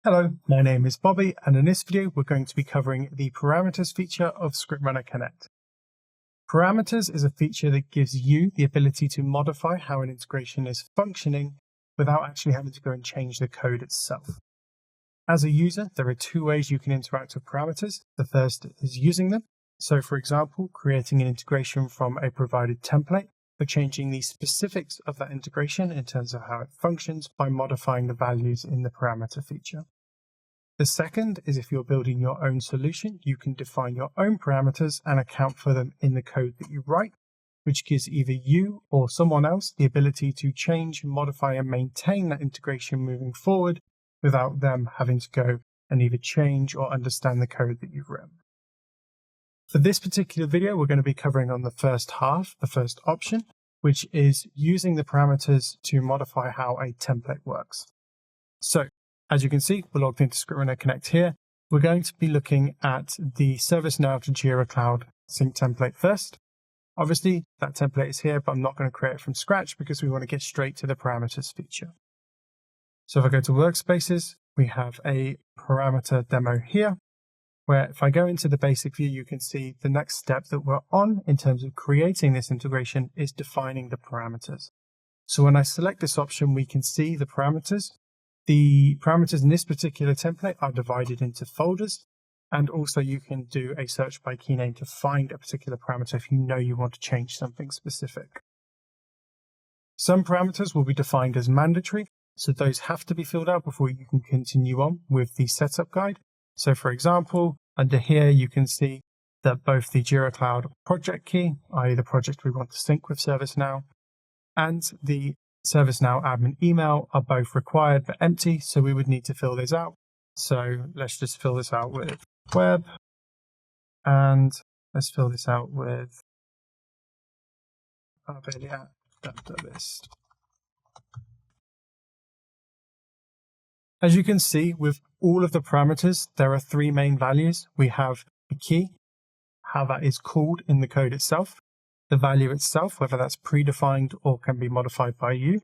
Hello, my name is Bobby, and in this video we're going to be covering the parameters feature of ScriptRunner Connect. Parameters is a feature that gives you the ability to modify how an integration is functioning without actually having to go and change the code itself. As a user, there are two ways you can interact with parameters. The first is using them. So for example, creating an integration from a provided template or changing the specifics of that integration in terms of how it functions by modifying the values in the parameter feature. The second is if you're building your own solution, you can define your own parameters and account for them in the code that you write, which gives either you or someone else the ability to change, modify, and maintain that integration moving forward without them having to go and either change or understand the code that you've written. For this particular video, we're going to be covering on the first half, the first option, which is using the parameters to modify how a template works. So, as you can see, we're logged into ScriptRunner Connect here. We're going to be looking at the ServiceNow to Jira Cloud sync template first. Obviously, that template is here, but I'm not going to create it from scratch because we want to get straight to the parameters feature. So if I go to Workspaces, we have a parameter demo here, where if I go into the basic view, you can see the next step that we're on in terms of creating this integration is defining the parameters. So when I select this option, we can see the parameters. The parameters in this particular template are divided into folders, and also you can do a search by key name to find a particular parameter if you know you want to change something specific. Some parameters will be defined as mandatory, so those have to be filled out before you can continue on with the setup guide. So for example, under here you can see that both the Jira Cloud project key, i.e. the project we want to sync with ServiceNow, and the ServiceNow admin email are both required but empty, so we would need to fill this out. So let's just fill this out with web, and let's fill this out with database. As you can see, with all of the parameters, there are three main values. We have the key, how that is called in the code itself, the value itself, whether that's predefined or can be modified by you,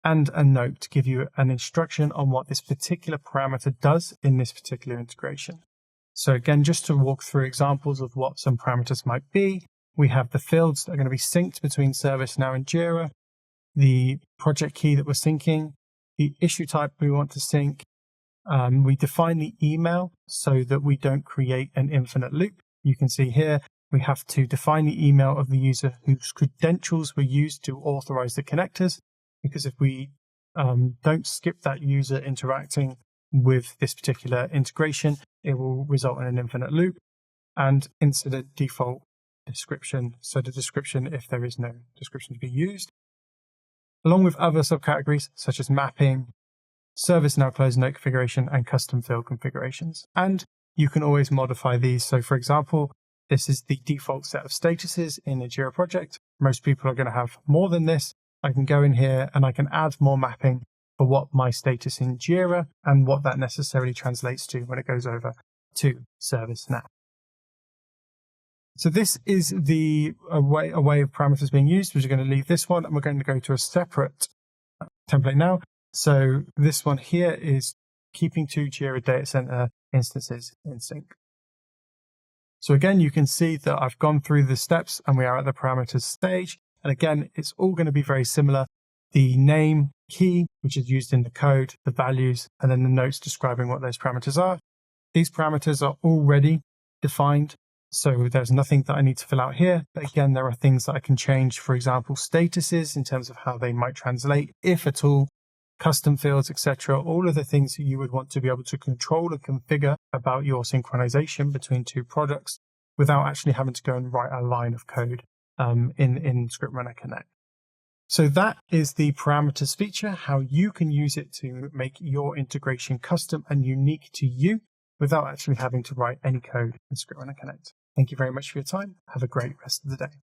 and a note to give you an instruction on what this particular parameter does in this particular integration. So again, just to walk through examples of what some parameters might be, we have the fields that are going to be synced between ServiceNow and Jira, the project key that we're syncing, the issue type we want to sync. We define the email so that we don't create an infinite loop. You can see here, we have to define the email of the user whose credentials were used to authorize the connectors, because if we don't skip that user interacting with this particular integration, it will result in an infinite loop, and incident default description, so the description if there is no description to be used, along with other subcategories such as mapping, ServiceNow close note configuration, and custom field configurations. And you can always modify these. So for example, this is the default set of statuses in a Jira project. Most people are going to have more than this. I can go in here and I can add more mapping for what my status in Jira and what that necessarily translates to when it goes over to ServiceNow. So this is a way of parameters being used. We're going to leave this one and we're going to go to a separate template now. So this one here is keeping two Jira data center instances in sync. So again, you can see that I've gone through the steps and we are at the parameters stage. And again, it's all going to be very similar. The name, key, which is used in the code, the values, and then the notes describing what those parameters are. These parameters are already defined, so there's nothing that I need to fill out here. But again, there are things that I can change, for example, statuses in terms of how they might translate, if at all, custom fields, etc. All of the things that you would want to be able to control and configure about your synchronization between two products without actually having to go and write a line of code in ScriptRunner Connect. So that is the parameters feature, how you can use it to make your integration custom and unique to you without actually having to write any code in ScriptRunner Connect. Thank you very much for your time. Have a great rest of the day.